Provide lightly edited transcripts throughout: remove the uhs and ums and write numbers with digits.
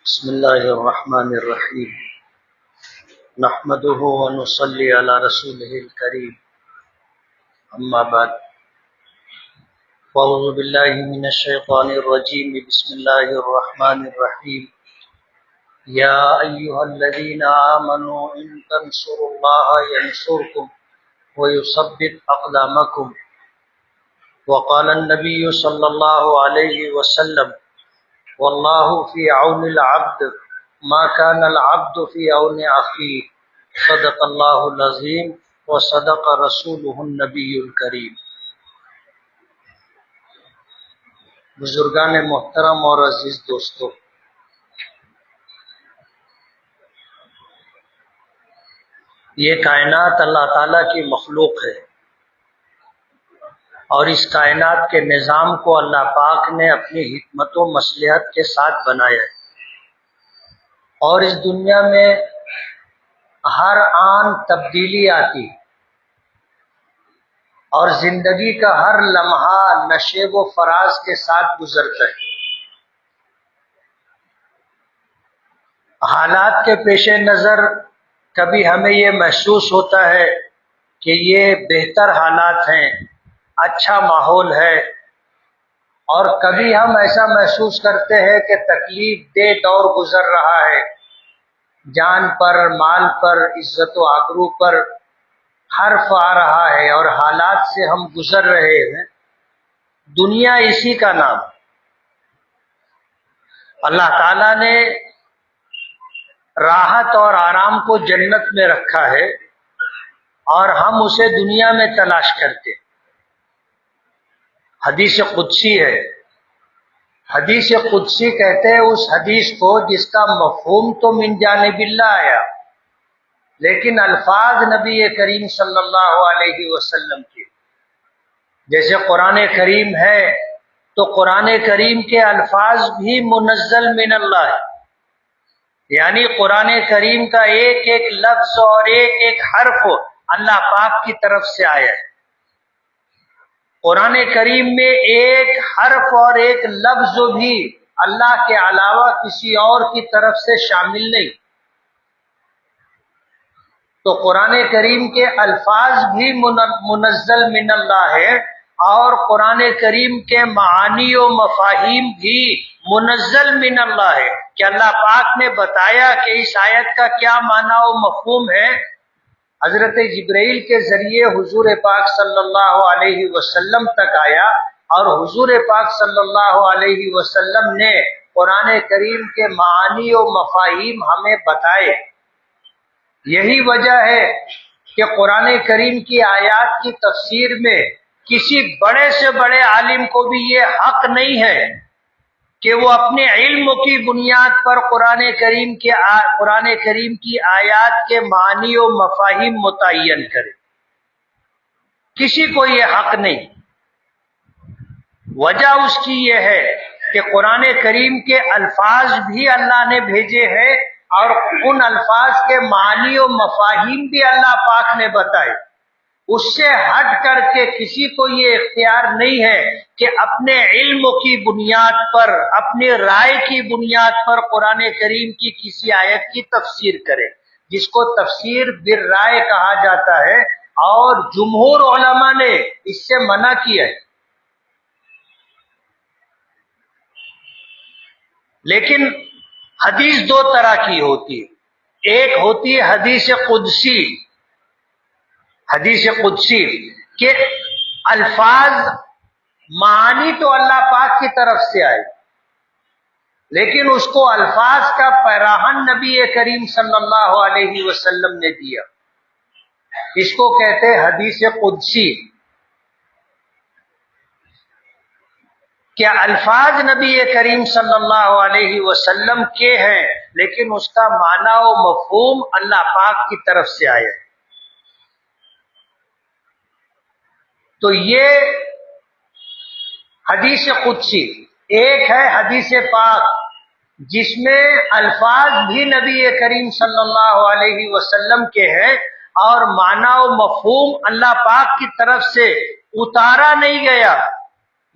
بسم الله الرحمن الرحيم نحمده ونصلي على رسوله الكريم أما بعد فأعوذ بالله من الشيطان الرجيم بسم الله الرحمن الرحيم يا أيها الذين آمنوا إن تنصروا الله ينصركم ويثبت أقدامكم وقال النبي صلى الله عليه وسلم والله في عون العبد ما كان العبد في عون أخيه صدق الله العظيم وصدق رسوله النبي الكريم۔ بزرگان محترم اور عزیز دوستو، یہ کائنات اللہ تعالیٰ کی مخلوق ہے اور اس کائنات کے نظام کو اللہ پاک نے اپنی حکمت و مصلحت کے ساتھ بنایا ہے، اور اس دنیا میں ہر آن تبدیلی آتی اور زندگی کا ہر لمحہ نشیب و فراز کے ساتھ گزرتا ہے۔ حالات کے پیش نظر کبھی ہمیں یہ محسوس ہوتا ہے کہ یہ بہتر حالات ہیں، اچھا ماحول ہے، اور کبھی ہم ایسا محسوس کرتے ہیں کہ تکلیف دہ دور گزر رہا ہے، جان پر، مال پر، عزت و آبرو پر حرف آ رہا ہے اور حالات سے ہم گزر رہے ہیں۔ دنیا اسی کا نام۔ اللہ تعالیٰ نے راحت اور آرام کو جنت میں رکھا ہے اور ہم اسے دنیا میں تلاش کرتے ہیں۔ حدیث قدسی ہے، حدیث قدسی کہتے ہیں اس حدیث کو جس کا مفہوم تو من جانب اللہ آیا، لیکن الفاظ نبی کریم صلی اللہ علیہ وسلم کے، جیسے قرآن کریم ہے تو قرآن کریم کے الفاظ بھی منزل من اللہ ہے، یعنی قرآن کریم کا ایک ایک لفظ اور ایک ایک حرف اللہ پاک کی طرف سے آیا ہے۔ قرآن کریم میں ایک حرف اور ایک لفظ بھی اللہ کے علاوہ کسی اور کی طرف سے شامل نہیں، تو قرآن کریم کے الفاظ بھی منزل من اللہ ہے، اور قرآن کریم کے معانی و مفاہیم بھی منزل من اللہ ہے کہ اللہ پاک نے بتایا کہ اس آیت کا کیا معنی و مفہوم ہے۔ حضرت جبرائیل کے ذریعے حضور پاک صلی اللہ علیہ وسلم تک آیا اور حضور پاک صلی اللہ علیہ وسلم نے قرآن کریم کے معانی و مفاہیم ہمیں بتائے۔ یہی وجہ ہے کہ قرآن کریم کی آیات کی تفسیر میں کسی بڑے سے بڑے عالم کو بھی یہ حق نہیں ہے کہ وہ اپنے علم کی بنیاد پر قرآن کریم کی آیات کے معنی و مفاہیم متعین کرے۔ کسی کو یہ حق نہیں۔ وجہ اس کی یہ ہے کہ قرآن کریم کے الفاظ بھی اللہ نے بھیجے ہیں اور ان الفاظ کے معنی و مفاہیم بھی اللہ پاک نے بتائے۔ اس سے ہٹ کر کے کسی کو یہ اختیار نہیں ہے کہ اپنے علم کی بنیاد پر، اپنی رائے کی بنیاد پر قرآن کریم کی کسی آیت کی تفسیر کرے، جس کو تفسیر بالرائے کہا جاتا ہے، اور جمہور علماء نے اس سے منع کیا ہے۔ لیکن حدیث دو طرح کی ہوتی ہے، ایک ہوتی ہے حدیث قدسی، حدیث قدسی کہ الفاظ معانی تو اللہ پاک کی طرف سے آئے، لیکن اس کو الفاظ کا پیراہن نبی کریم صلی اللہ علیہ وسلم نے دیا۔ اس کو کہتے ہیں حدیث قدسی، کہ الفاظ نبی کریم صلی اللہ علیہ وسلم کے ہیں لیکن اس کا معنی و مفہوم اللہ پاک کی طرف سے آیا۔ تو یہ حدیث قدسی ایک ہے حدیث پاک جس میں الفاظ بھی نبی کریم صلی اللہ علیہ وسلم کے ہیں اور معنی و مفہوم اللہ پاک کی طرف سے اتارا نہیں گیا،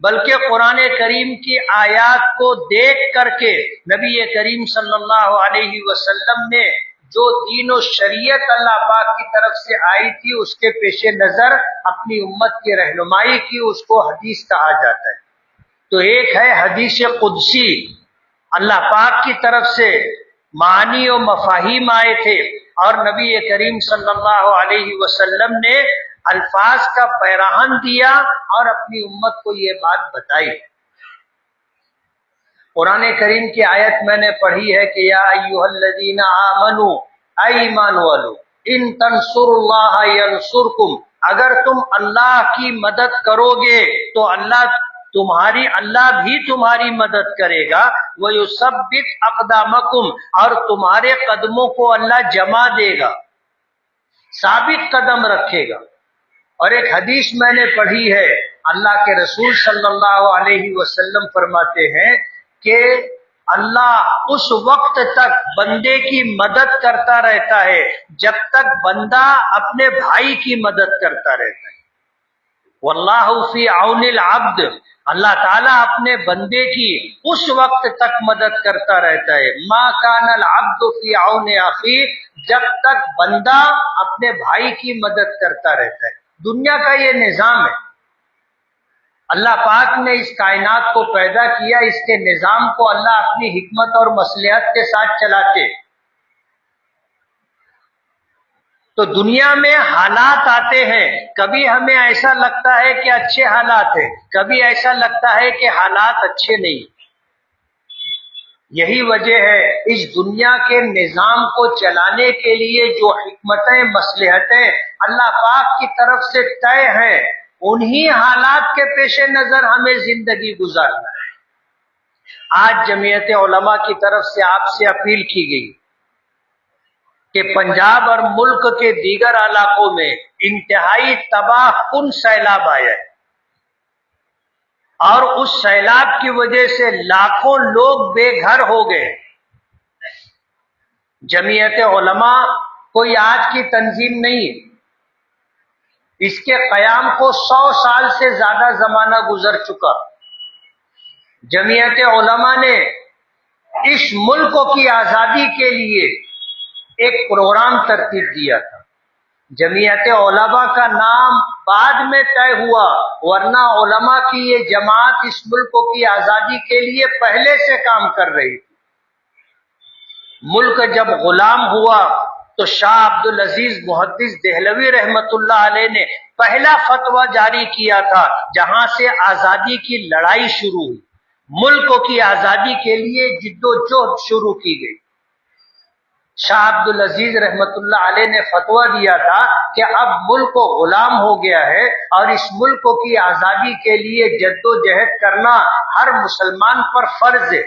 بلکہ قرآن کریم کی آیات کو دیکھ کر کے نبی کریم صلی اللہ علیہ وسلم نے جو دین و شریعت اللہ پاک کی طرف سے آئی تھی اس کے پیش نظر اپنی امت کی رہنمائی کی، اس کو حدیث کہا جاتا ہے۔ تو ایک ہے حدیث قدسی، اللہ پاک کی طرف سے معانی و مفاہیم آئے تھے اور نبی کریم صلی اللہ علیہ وسلم نے الفاظ کا پیراہن دیا اور اپنی امت کو یہ بات بتائی۔ قرآن کریم کی آیت میں نے پڑھی ہے کہ یا ایھا الذین آمنوا، اے ایمان والو، ان تنصروا اللہ ینصرکم، اگر تم اللہ کی مدد کرو گے تو اللہ بھی تمہاری مدد کرے گا، وَيُثَبِّتْ أَقْدَامَكُمْ، اور تمہارے قدموں کو اللہ جما دے گا، ثابت قدم رکھے گا۔ اور ایک حدیث میں نے پڑھی ہے، اللہ کے رسول صلی اللہ علیہ وسلم فرماتے ہیں کہ اللہ اس وقت تک بندے کی مدد کرتا رہتا ہے جب تک بندہ اپنے بھائی کی مدد کرتا رہتا ہے۔ واللہ فی عون العبد، اللہ تعالیٰ اپنے بندے کی اس وقت تک مدد کرتا رہتا ہے، ما کان العبد فی عون اخیہ، جب تک بندہ اپنے بھائی کی مدد کرتا رہتا ہے۔ دنیا کا یہ نظام ہے، اللہ پاک نے اس کائنات کو پیدا کیا، اس کے نظام کو اللہ اپنی حکمت اور مصلحت کے ساتھ چلاتے۔ تو دنیا میں حالات آتے ہیں، کبھی ہمیں ایسا لگتا ہے کہ اچھے حالات ہیں، کبھی ایسا لگتا ہے کہ حالات اچھے نہیں۔ یہی وجہ ہے اس دنیا کے نظام کو چلانے کے لیے جو حکمتیں مصلحتیں اللہ پاک کی طرف سے طے ہیں، انہی حالات کے پیش نظر ہمیں زندگی گزارنا ہے۔ آج جمعیت علماء کی طرف سے آپ سے اپیل کی گئی کہ پنجاب اور ملک کے دیگر علاقوں میں انتہائی تباہ کن سیلاب آیا ہے، اور اس سیلاب کی وجہ سے لاکھوں لوگ بے گھر ہو گئے۔ جمعیت علماء کوئی آج کی تنظیم نہیں، اس کے قیام کو 100 سال سے زیادہ زمانہ گزر چکا۔ جمعیت علماء نے اس ملک کی آزادی کے لیے ایک پروگرام ترتیب دیا تھا۔ جمعیت علماء کا نام بعد میں طے ہوا، ورنہ علماء کی یہ جماعت اس ملک کی آزادی کے لیے پہلے سے کام کر رہی تھی۔ ملک جب غلام ہوا تو شاہ عبدالعزیز محدث دہلوی رحمت اللہ علیہ نے پہلا فتویٰ جاری کیا تھا، جہاں سے آزادی کی لڑائی شروع ہوئی، ملک کی آزادی کے لیے جد و جہد شروع کی گئی۔ شاہ عبدالعزیز رحمت اللہ علیہ نے فتویٰ دیا تھا کہ اب ملک غلام ہو گیا ہے اور اس ملک کی آزادی کے لیے جد و جہد کرنا ہر مسلمان پر فرض ہے۔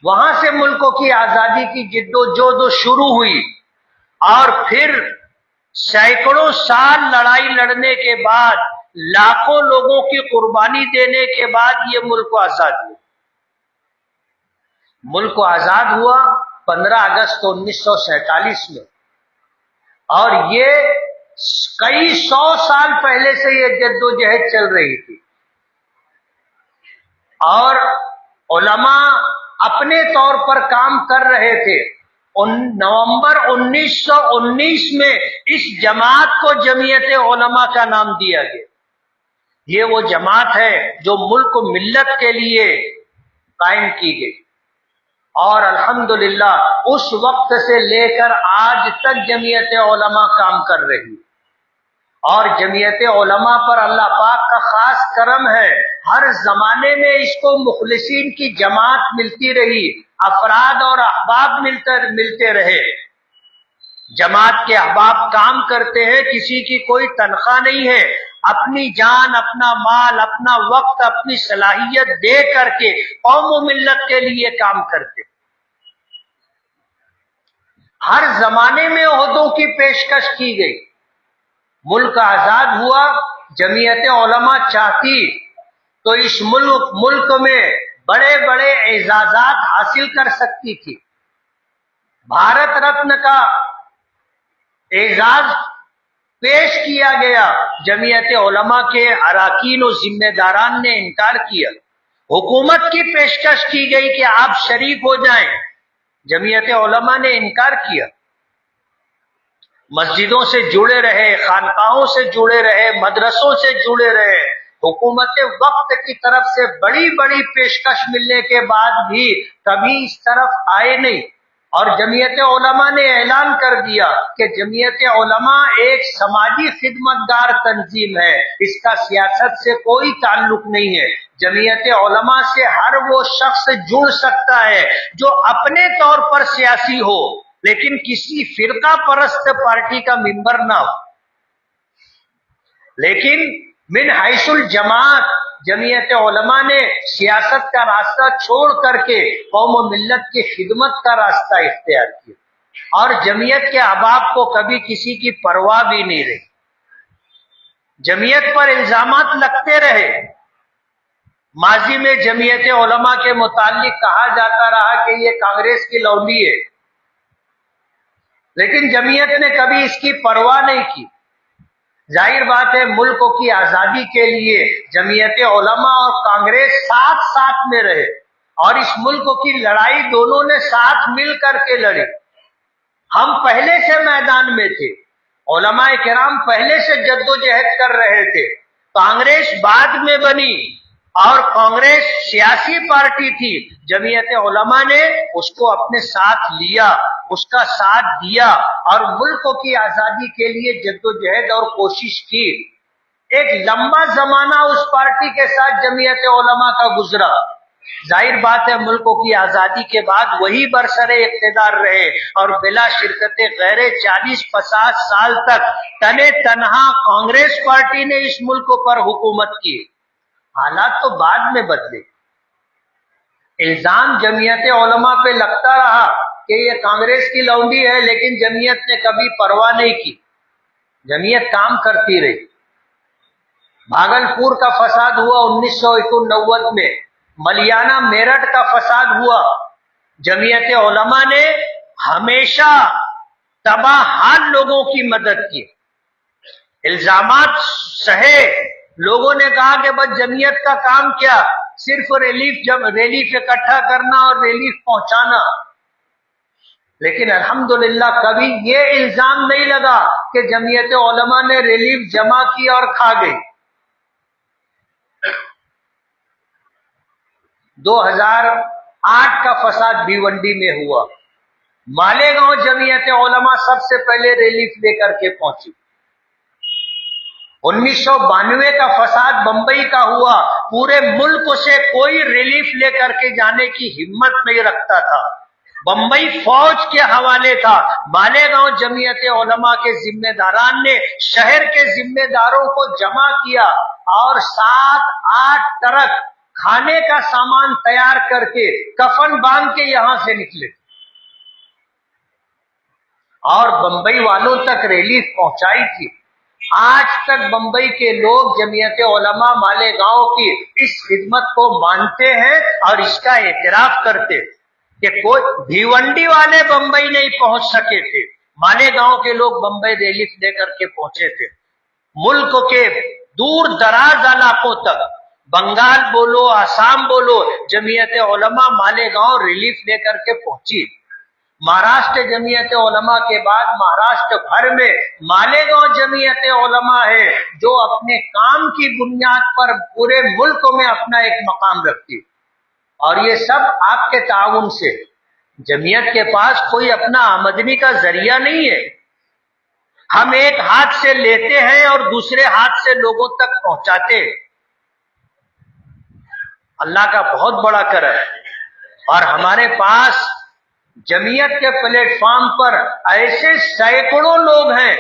وہاں سے ملک کی آزادی کی جد و جہد شروع ہوئی، اور پھر سینکڑوں سال لڑائی لڑنے کے بعد، لاکھوں لوگوں کی قربانی دینے کے بعد یہ ملک آزاد ہوا۔ ملک آزاد ہوا 15 اگست 1947 میں، اور یہ کئی 100 سال پہلے سے یہ جد و جہد چل رہی تھی، اور علماء اپنے طور پر کام کر رہے تھے۔ نومبر 1919 میں اس جماعت کو جمعیت علماء کا نام دیا گیا۔ یہ وہ جماعت ہے جو ملک و ملت کے لیے قائم کی گئی، اور الحمدللہ اس وقت سے لے کر آج تک جمعیت علماء کام کر رہی، اور جمعیت علماء پر اللہ پاک کا خاص کرم ہے، ہر زمانے میں اس کو مخلصین کی جماعت ملتی رہی، افراد اور احباب ملتے رہے۔ جماعت کے احباب کام کرتے ہیں، کسی کی کوئی تنخواہ نہیں ہے، اپنی جان، اپنا مال، اپنا وقت، اپنی صلاحیت دے کر کے قوم و ملت کے لیے کام کرتے۔ ہر زمانے میں عہدوں کی پیشکش کی گئی۔ ملک آزاد ہوا، جمعیت علماء چاہتی تو اس ملک میں بڑے بڑے اعزازات حاصل کر سکتی تھی۔ بھارت رتن کا اعزاز پیش کیا گیا، جمعیت علماء کے اراکین و ذمہ داران نے انکار کیا۔ حکومت کی پیشکش کی گئی کہ آپ شریک ہو جائیں، جمعیت علماء نے انکار کیا۔ مسجدوں سے جڑے رہے، خانقاہوں سے جڑے رہے، مدرسوں سے جڑے رہے، حکومت وقت کی طرف سے بڑی بڑی پیشکش ملنے کے بعد بھی کبھی اس طرف آئے نہیں۔ اور جمعیت علماء نے اعلان کر دیا کہ جمعیت علماء ایک سماجی خدمتگار تنظیم ہے، اس کا سیاست سے کوئی تعلق نہیں ہے۔ جمعیت علماء سے ہر وہ شخص جڑ سکتا ہے جو اپنے طور پر سیاسی ہو، لیکن کسی فرقہ پرست پارٹی کا ممبر نہ ہو۔ لیکن من حیث الجماعت جمعیت علماء نے سیاست کا راستہ چھوڑ کر کے قوم و ملت کی خدمت کا راستہ اختیار کیا، اور جمعیت کے احباب کو کبھی کسی کی پرواہ بھی نہیں رہی۔ جمعیت پر الزامات لگتے رہے۔ ماضی میں جمعیت علماء کے متعلق کہا جاتا رہا کہ یہ کانگریس کی لونڈی ہے، لیکن جمعیت نے کبھی اس کی پرواہ نہیں کی۔ ظاہر بات ہے، ملک کی آزادی کے لیے جمعیت علماء اور کانگریس ساتھ ساتھ میں رہے، اور اس ملک کی لڑائی دونوں نے ساتھ مل کر کے لڑی۔ ہم پہلے سے میدان میں تھے، علماء کرام پہلے سے جدوجہد کر رہے تھے۔ کانگریس بعد میں بنی، اور کانگریس سیاسی پارٹی تھی، جمعیت علماء نے اس کو اپنے ساتھ لیا، اس کا ساتھ دیا، اور ملک کی آزادی کے لیے جدوجہد اور کوشش کی۔ ایک لمبا زمانہ اس پارٹی کے ساتھ جمعیت علماء کا گزرا۔ ظاہر بات ہے، ملک کی آزادی کے بعد وہی برسر اقتدار رہے، اور بلا شرکت غیر 40-50 سال تک تنے تنہا کانگریس پارٹی نے اس ملک پر حکومت کی۔ حالات تو بعد میں بدلے۔ الزام جمعیت علماء پہ لگتا رہا کہ یہ کانگریس کی لونڈی ہے، لیکن جمعیت نے کبھی پرواہ نہیں کی، جمعیت کام کرتی رہی۔ بھاگلپور کا فساد ہوا 1991 میں، ملیانہ میرٹھ کا فساد ہوا، جمعیت علماء نے ہمیشہ تباہ حال لوگوں کی مدد کی، الزامات سہے۔ لوگوں نے کہا کہ بس جمعیت کا کام کیا، صرف ریلیف اکٹھا کرنا اور ریلیف پہنچانا۔ لیکن الحمدللہ کبھی یہ الزام نہیں لگا کہ جمعیت علماء نے ریلیف جمع کی اور کھا گئی۔ 2008 کا فساد بھیونڈی میں ہوا، مالیگاؤں جمعیت علماء سب سے پہلے ریلیف لے کر کے پہنچی۔ 1992 کا فساد بمبئی کا ہوا، پورے ملک سے کوئی ریلیف لے کر کے جانے کی ہمت نہیں رکھتا تھا، بمبئی فوج کے حوالے تھا۔ مالیگاؤں جمعیت علماء کے ذمہ داران نے شہر کے ذمہ داروں کو جمع کیا، اور 7-8 ٹرک کھانے کا سامان تیار کر کے کفن باندھ کے یہاں سے نکلے، اور بمبئی والوں تک ریلیف پہنچائی تھی۔ آج تک بمبئی کے لوگ جمعیت علماء مالیگاؤں کی اس خدمت کو مانتے ہیں اور اس کا اعتراف کرتے کہ کوئی بھیونڈی والے بمبئی نہیں پہنچ سکے تھے، مالیگاؤں کے لوگ بمبئی ریلیف لے کر کے پہنچے تھے۔ ملک کے دور دراز علاقوں تک، بنگال بولو، آسام بولو، جمعیت علماء مالیگاؤں ریلیف لے کر کے پہنچی۔ مہاراشٹر جمعیت علماء کے بعد مہاراشٹر بھر میں مالیگاؤں جمعیت علماء ہے جو اپنے کام کی بنیاد پر پورے ملک میں اپنا ایک مقام رکھتی، اور یہ سب آپ کے تعاون سے۔ جمعیت کے پاس کوئی اپنا آمدنی کا ذریعہ نہیں ہے، ہم ایک ہاتھ سے لیتے ہیں اور دوسرے ہاتھ سے لوگوں تک پہنچاتے ہیں۔ اللہ کا بہت بڑا کرم ہے، اور ہمارے پاس جمعیت کے پلیٹ فارم پر ایسے سینکڑوں لوگ ہیں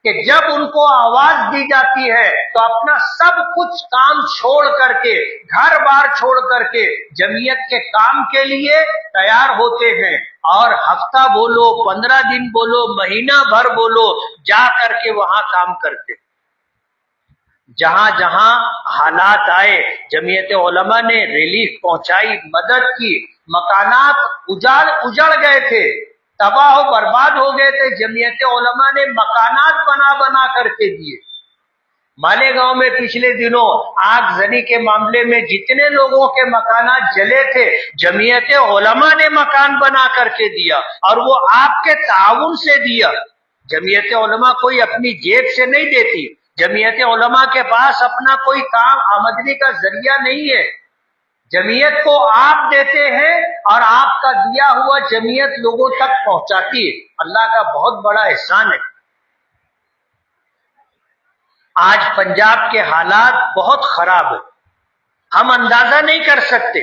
کہ جب ان کو آواز دی جاتی ہے تو اپنا سب کچھ کام چھوڑ کر کے، گھر بار چھوڑ کر کے جمعیت کے کام کے لیے تیار ہوتے ہیں، اور ہفتہ بولو، 15 دن بولو، مہینہ بھر بولو، جا کر کے وہاں کام کرتے۔ جہاں جہاں حالات آئے، جمعیت علماء نے ریلیف پہنچائی، مدد کی۔ مکانات اجڑ گئے تھے، تباہ و برباد ہو گئے تھے، جمعیت علماء نے مکانات بنا بنا کر کے دیے۔ مالیگاؤں میں پچھلے دنوں آگ زنی کے معاملے میں جتنے لوگوں کے مکانات جلے تھے، جمعیت علماء نے مکان بنا کر کے دیا، اور وہ آپ کے تعاون سے دیا۔ جمعیت علماء کوئی اپنی جیب سے نہیں دیتی، جمعیت علماء کے پاس اپنا کوئی کام آمدنی کا ذریعہ نہیں ہے، جمعیت کو آپ دیتے ہیں اور آپ کا دیا ہوا جمعیت لوگوں تک پہنچاتی ہے۔ اللہ کا بہت بڑا احسان ہے۔ آج پنجاب کے حالات بہت خراب ہیں، ہم اندازہ نہیں کر سکتے۔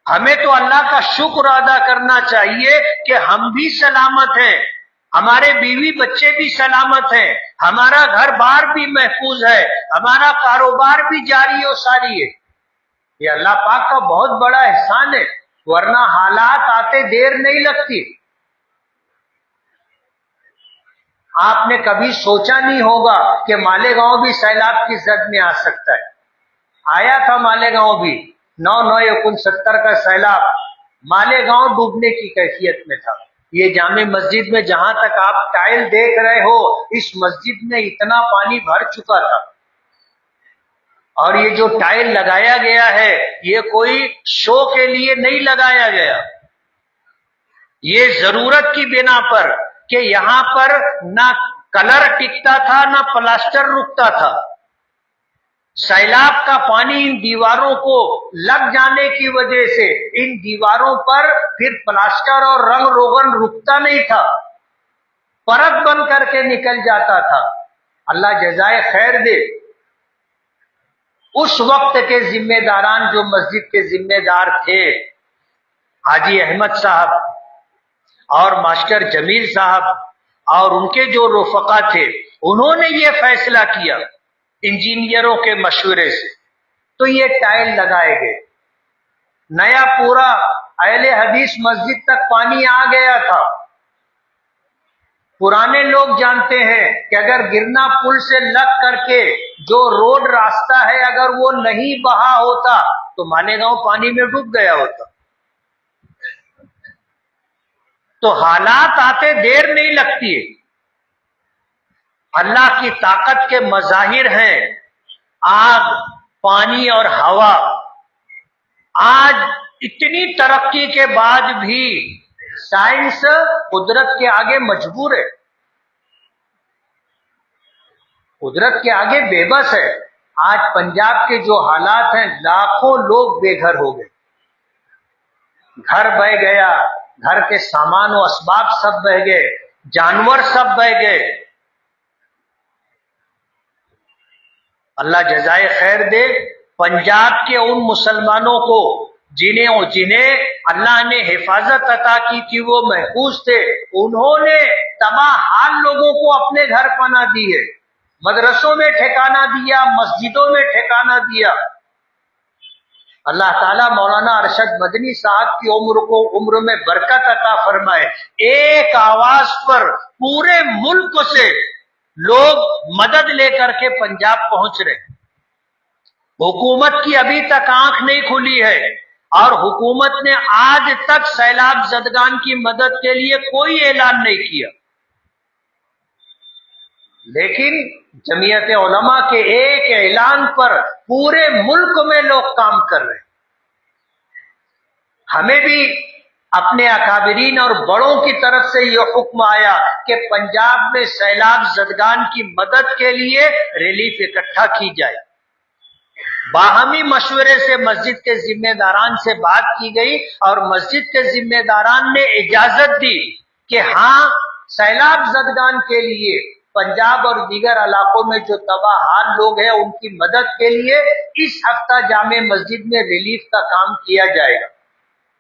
ہمیں تو اللہ کا شکر ادا کرنا چاہیے کہ ہم بھی سلامت ہیں، ہمارے بیوی بچے بھی سلامت ہیں، ہمارا گھر بار بھی محفوظ ہے، ہمارا کاروبار بھی جاری و ساری ہے۔ یہ اللہ پاک کا بہت بڑا احسان ہے، ورنہ حالات آتے دیر نہیں لگتی۔ آپ نے کبھی سوچا نہیں ہوگا کہ مالیگاؤں بھی سیلاب کی زد میں آ سکتا ہے۔ آیا تھا مالیگاؤں بھی، 9/9/69 کا سیلاب مالیگاؤں ڈوبنے کی کیفیت میں تھا۔ یہ جامع مسجد میں جہاں تک آپ ٹائل دیکھ رہے ہو، اس مسجد میں اتنا پانی بھر چکا تھا، اور یہ جو ٹائل لگایا گیا ہے یہ کوئی شو کے لیے نہیں لگایا گیا، یہ ضرورت کی بنا پر کہ یہاں پر نہ کلر ٹکتا تھا نہ پلاسٹر رکتا تھا۔ سیلاب کا پانی ان دیواروں کو لگ جانے کی وجہ سے ان دیواروں پر پھر پلاسٹر اور رنگ روغن رکتا نہیں تھا، پرت بن کر کے نکل جاتا تھا۔ اللہ جزائے خیر دے۔ اس وقت کے ذمہ داران جو مسجد کے ذمہ دار تھے، حاجی احمد صاحب اور ماسٹر جمیل صاحب اور ان کے جو رفقا تھے، انہوں نے یہ فیصلہ کیا انجینئروں کے مشورے سے، تو یہ ٹائل لگائے گئے۔ نیا پورا اہل حدیث مسجد تک پانی آ گیا تھا۔ پرانے لوگ جانتے ہیں کہ اگر گرنا پل سے لگ کر کے جو روڈ راستہ ہے اگر وہ نہیں بہا ہوتا تو مالیگاؤں پانی میں ڈوب گیا ہوتا۔ تو حالات آتے دیر نہیں لگتی ہے۔ اللہ کی طاقت کے مظاہر ہیں آگ، پانی اور ہوا۔ آج اتنی ترقی کے بعد بھی سائنس قدرت کے آگے مجبور ہے، قدرت کے آگے بے بس ہے۔ آج پنجاب کے جو حالات ہیں، لاکھوں لوگ بے گھر ہو گئے، گھر بہہ گیا، گھر کے سامان و اسباب سب بہہ گئے، جانور سب بہہ گئے۔ اللہ جزائے خیر دے پنجاب کے ان مسلمانوں کو جنہیں اللہ نے حفاظت عطا کی تھی، وہ محفوظ تھے، انہوں نے تباہ حال لوگوں کو اپنے گھر پناہ دی ہے، مدرسوں میں ٹھکانہ دیا، مسجدوں میں ٹھکانہ دیا۔ اللہ تعالیٰ مولانا ارشد مدنی صاحب کی عمر میں برکت عطا فرمائے۔ ایک آواز پر پورے ملک سے لوگ مدد لے کر کے پنجاب پہنچ رہے۔ حکومت کی ابھی تک آنکھ نہیں کھلی ہے، اور حکومت نے آج تک سیلاب زدگان کی مدد کے لیے کوئی اعلان نہیں کیا، لیکن جمعیت علماء کے ایک اعلان پر پورے ملک میں لوگ کام کر رہے ہیں۔ ہمیں بھی اپنے اکابرین اور بڑوں کی طرف سے یہ حکم آیا کہ پنجاب میں سیلاب زدگان کی مدد کے لیے ریلیف اکٹھا کی جائے۔ باہمی مشورے سے مسجد کے ذمہ داران سے بات کی گئی، اور مسجد کے ذمہ داران نے اجازت دی کہ ہاں سیلاب زدگان کے لیے پنجاب اور دیگر علاقوں میں جو تباہ حال لوگ ہیں ان کی مدد کے لیے اس ہفتہ جامع مسجد میں ریلیف کا کام کیا جائے گا۔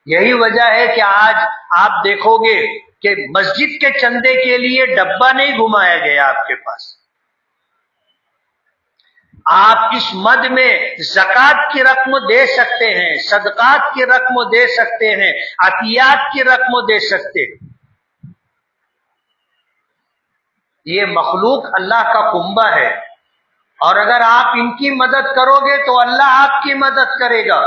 یہی وجہ ہے کہ آج آپ دیکھو گے کہ مسجد کے چندے کے لیے ڈبہ نہیں گھمایا گیا آپ کے پاس۔ آپ اس مد میں زکوٰۃ کی رقم دے سکتے ہیں، صدقات کی رقم دے سکتے ہیں، عطیات کی رقم دے سکتے ہیں۔ یہ مخلوق اللہ کا کنبہ ہے، اور اگر آپ ان کی مدد کرو گے تو اللہ آپ کی مدد کرے گا۔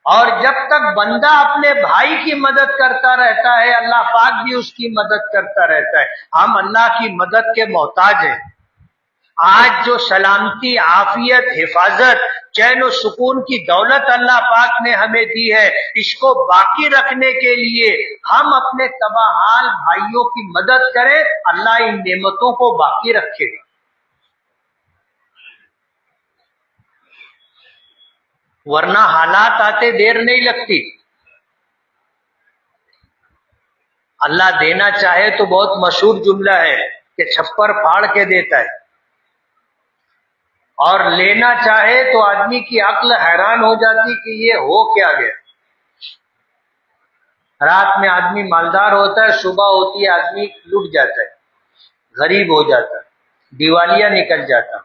اور جب تک بندہ اپنے بھائی کی مدد کرتا رہتا ہے اللہ پاک بھی اس کی مدد کرتا رہتا ہے. ہم اللہ کی مدد کے محتاج ہیں. آج جو سلامتی، عافیت، حفاظت، چین و سکون کی دولت اللہ پاک نے ہمیں دی ہے، اس کو باقی رکھنے کے لیے ہم اپنے تباہ حال بھائیوں کی مدد کریں، اللہ ان نعمتوں کو باقی رکھے گا. ورنہ حالات آتے دیر نہیں لگتی. اللہ دینا چاہے تو بہت مشہور جملہ ہے کہ چھپر پھاڑ کے دیتا ہے، اور لینا چاہے تو آدمی کی عقل حیران ہو جاتی کہ یہ ہو کیا گیا. رات میں آدمی مالدار ہوتا ہے، صبح ہوتی ہے آدمی لٹ جاتا ہے، غریب ہو جاتا ہے، دیوالیہ نکل جاتا.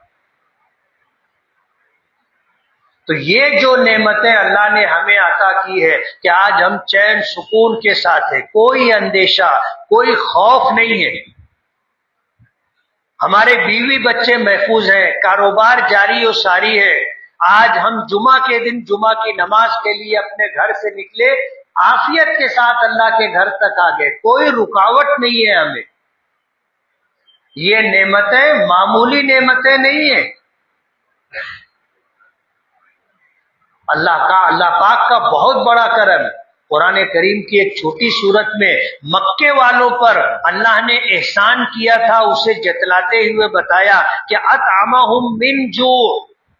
تو یہ جو نعمتیں اللہ نے ہمیں عطا کی ہے کہ آج ہم چین سکون کے ساتھ ہیں، کوئی اندیشہ، کوئی خوف نہیں ہے. ہمارے بیوی بچے محفوظ ہیں، کاروبار جاری و ساری ہے. آج ہم جمعہ کے دن جمعہ کی نماز کے لیے اپنے گھر سے نکلے، عافیت کے ساتھ اللہ کے گھر تک آ گئے، کوئی رکاوٹ نہیں ہے ہمیں. یہ نعمتیں معمولی نعمتیں نہیں ہیں. اللہ پاک کا بہت بڑا کرم ہے. قرآن کریم کی ایک چھوٹی صورت میں مکے والوں پر اللہ نے احسان کیا تھا، اسے جتلاتے ہوئے بتایا کہ اطعمہم من جوع،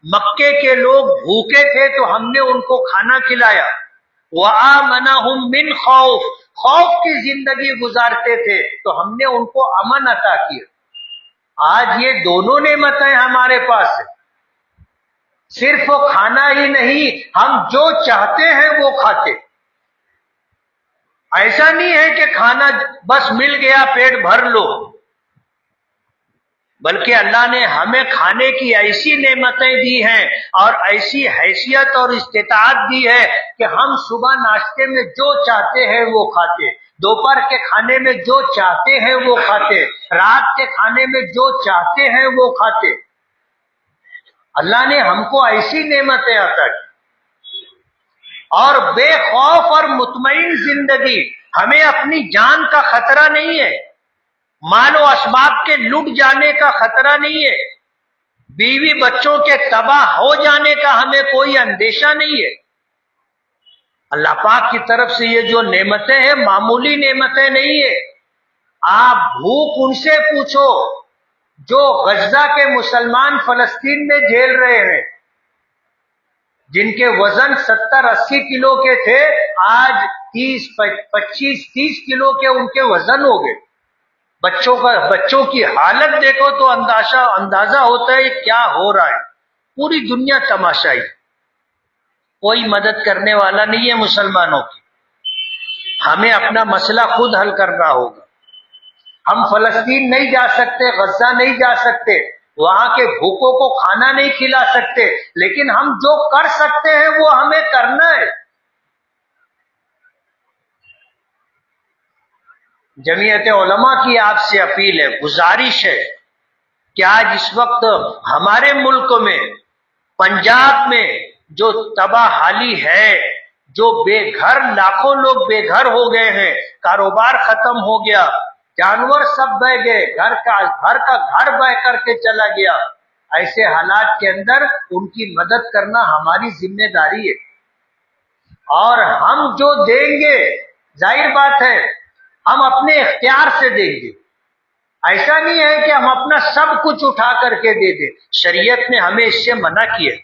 مکے کے لوگ بھوکے تھے تو ہم نے ان کو کھانا کھلایا. وآمنہم من خوف، خوف کی زندگی گزارتے تھے تو ہم نے ان کو امن عطا کیا. آج یہ دونوں نعمتیں ہمارے پاس ہیں. صرف وہ کھانا ہی نہیں، ہم جو چاہتے ہیں وہ کھاتے. ایسا نہیں ہے کہ کھانا بس مل گیا پیٹ بھر لو، بلکہ اللہ نے ہمیں کھانے کی ایسی نعمتیں دی ہیں اور ایسی حیثیت اور استطاعت دی ہے کہ ہم صبح ناشتے میں جو چاہتے ہیں وہ کھاتے، دوپہر کے کھانے میں جو چاہتے ہیں وہ کھاتے، رات کے کھانے میں جو چاہتے ہیں وہ کھاتے. اللہ نے ہم کو ایسی نعمتیں عطا کی اور بے خوف اور مطمئن زندگی. ہمیں اپنی جان کا خطرہ نہیں ہے، مال و اسباب کے لٹ جانے کا خطرہ نہیں ہے، بیوی بچوں کے تباہ ہو جانے کا ہمیں کوئی اندیشہ نہیں ہے. اللہ پاک کی طرف سے یہ جو نعمتیں ہیں معمولی نعمتیں نہیں ہے. آپ بھوک ان سے پوچھو جو غزہ کے مسلمان فلسطین میں جھیل رہے ہیں، جن کے وزن 70-80 کلو کے تھے، آج 25-30 کلو کے ان کے وزن ہو گئے. بچوں کی حالت دیکھو تو اندازہ ہوتا ہے کیا ہو رہا ہے. پوری دنیا تماشائی، کوئی مدد کرنے والا نہیں ہے مسلمانوں کی. ہمیں اپنا مسئلہ خود حل کرنا ہوگا. ہم فلسطین نہیں جا سکتے، غزہ نہیں جا سکتے، وہاں کے بھوکوں کو کھانا نہیں کھلا سکتے، لیکن ہم جو کر سکتے ہیں وہ ہمیں کرنا ہے. جمعیت علماء کی آپ سے اپیل ہے، گزارش ہے کہ آج اس وقت ہمارے ملک میں، پنجاب میں جو تباہ حالی ہے، جو بے گھر، لاکھوں لوگ بے گھر ہو گئے ہیں، کاروبار ختم ہو گیا، جانور سب بہ گئے، گھر کا گھر بہ کر کے چلا گیا. ایسے حالات کے اندر ان کی مدد کرنا ہماری ذمہ داری ہے. اور ہم جو دیں گے ظاہر بات ہے ہم اپنے اختیار سے دیں گے. ایسا نہیں ہے کہ ہم اپنا سب کچھ اٹھا کر کے دے دیں. شریعت نے ہمیں اس سے منع کیا.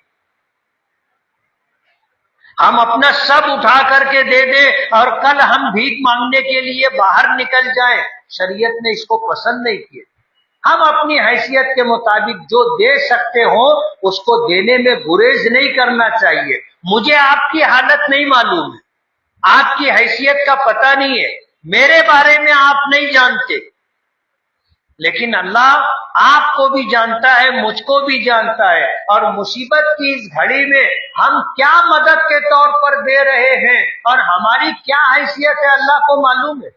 ہم اپنا سب اٹھا کر کے دے دیں اور کل ہم بھیک مانگنے کے لیے باہر نکل جائیں، شریعت نے اس کو پسند نہیں کیا. ہم اپنی حیثیت کے مطابق جو دے سکتے ہوں اس کو دینے میں گریز نہیں کرنا چاہیے. مجھے آپ کی حالت نہیں معلوم ہے، آپ کی حیثیت کا پتہ نہیں ہے، میرے بارے میں آپ نہیں جانتے، لیکن اللہ آپ کو بھی جانتا ہے، مجھ کو بھی جانتا ہے. اور مصیبت کی اس گھڑی میں ہم کیا مدد کے طور پر دے رہے ہیں اور ہماری کیا حیثیت ہے اللہ کو معلوم ہے.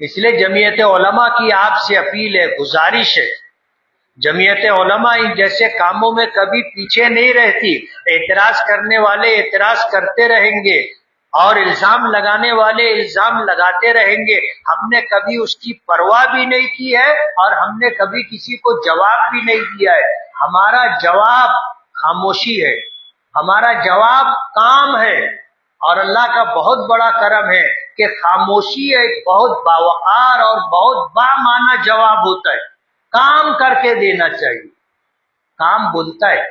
اس لیے جمعیت علماء کی آپ سے اپیل ہے، گزارش ہے، جمعیت علماء ان جیسے کاموں میں کبھی پیچھے نہیں رہتی. اعتراض کرنے والے اعتراض کرتے رہیں گے اور الزام لگانے والے الزام لگاتے رہیں گے. ہم نے کبھی اس کی پرواہ بھی نہیں کی ہے اور ہم نے کبھی کسی کو جواب بھی نہیں دیا ہے. ہمارا جواب خاموشی ہے، ہمارا جواب کام ہے. اور اللہ کا بہت بڑا کرم ہے کہ خاموشی ایک بہت باوقار اور بہت بامعنی جواب ہوتا ہے. کام کر کے دینا چاہیے، کام بولتا ہے.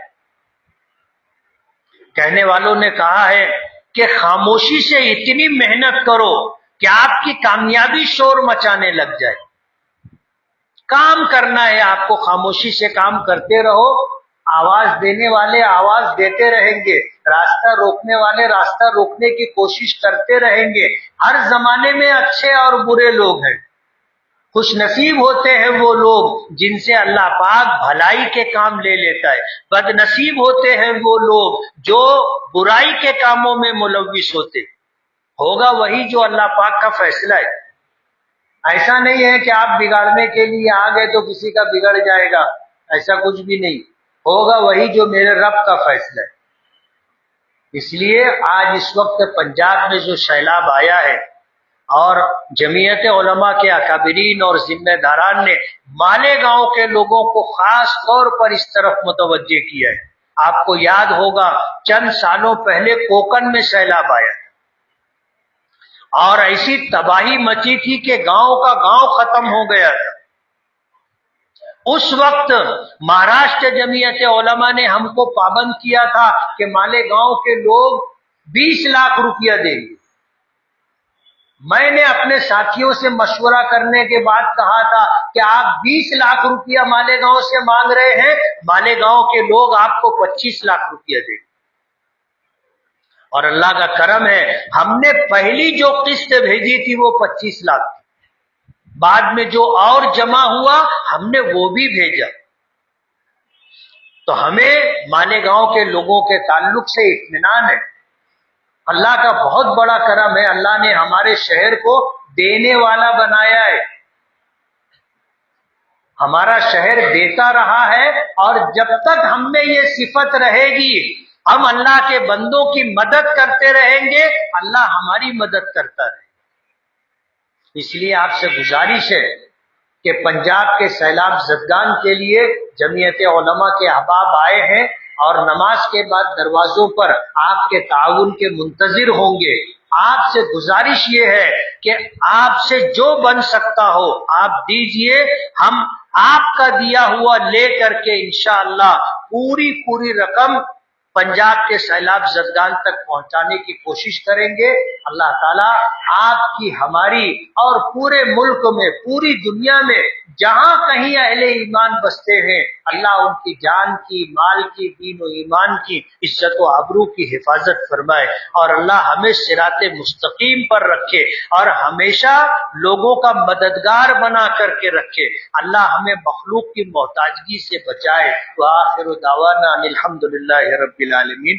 کہنے والوں نے کہا ہے کہ خاموشی سے اتنی محنت کرو کہ آپ کی کامیابی شور مچانے لگ جائے. کام کرنا ہے آپ کو، خاموشی سے کام کرتے رہو. آواز دینے والے آواز دیتے رہیں گے، راستہ روکنے والے راستہ روکنے کی کوشش کرتے رہیں گے. ہر زمانے میں اچھے اور برے لوگ ہیں. خوش نصیب ہوتے ہیں وہ لوگ جن سے اللہ پاک بھلائی کے کام لے لیتا ہے. بد نصیب ہوتے ہیں وہ لوگ جو برائی کے کاموں میں ملوث ہوتے. ہوگا وہی جو اللہ پاک کا فیصلہ ہے. ایسا نہیں ہے کہ آپ بگاڑنے کے لیے آ گئے تو کسی کا بگڑ جائے گا، ایسا کچھ بھی نہیں. ہوگا وہی جو میرے رب کا فیصلہ ہے. اس لیے آج اس وقت پنجاب میں جو سیلاب آیا ہے اور جمعیت علماء کے اکابرین اور ذمہ داران نے مالیگاؤں کے لوگوں کو خاص طور پر اس طرف متوجہ کیا ہے. آپ کو یاد ہوگا چند سالوں پہلے کوکن میں سیلاب آیا اور ایسی تباہی مچی تھی کہ گاؤں کا گاؤں ختم ہو گیا تھا. اس وقت مہاراشٹر جمعیت علماء نے ہم کو پابند کیا تھا کہ مالیگاؤں کے لوگ 20 لاکھ روپیہ دیں گے. میں نے اپنے ساتھیوں سے مشورہ کرنے کے بعد کہا تھا کہ آپ 20 لاکھ روپیہ مالیگاؤں سے مانگ رہے ہیں، مالیگاؤں کے لوگ آپ کو 25 لاکھ روپیہ دیں گے. اور اللہ کا کرم ہے، ہم نے پہلی جو قسط بھیجی تھی وہ 25 لاکھ تھی. بعد میں جو اور جمع ہوا ہم نے وہ بھی بھیجا. تو ہمیں مالیگاؤں کے لوگوں کے تعلق سے اطمینان ہے. اللہ کا بہت بڑا کرم ہے، اللہ نے ہمارے شہر کو دینے والا بنایا ہے. ہمارا شہر دیتا رہا ہے اور جب تک ہم میں یہ صفت رہے گی ہم اللہ کے بندوں کی مدد کرتے رہیں گے، اللہ ہماری مدد کرتا رہے. اس لیے آپ سے گزارش ہے کہ پنجاب کے سیلاب زدگان کے لیے جمعیت علماء کے احباب آئے ہیں اور نماز کے بعد دروازوں پر آپ کے تعاون کے منتظر ہوں گے. آپ سے گزارش یہ ہے کہ آپ سے جو بن سکتا ہو آپ دیجئے. ہم آپ کا دیا ہوا لے کر کے انشاءاللہ پوری رقم پنجاب کے سیلاب زدگان تک پہنچانے کی کوشش کریں گے. اللہ تعالیٰ آپ کی، ہماری اور پورے ملک میں، پوری دنیا میں جہاں کہیں اہل ایمان بستے ہیں، اللہ ان کی جان کی، مال کی، دین و ایمان کی عزت و آبرو کی حفاظت فرمائے اور اللہ ہمیں صراط مستقیم پر رکھے اور ہمیشہ لوگوں کا مددگار بنا کر کے رکھے. اللہ ہمیں مخلوق کی محتاجگی سے بچائے. وآخر دعوانا الحمدللہ رب العالمین.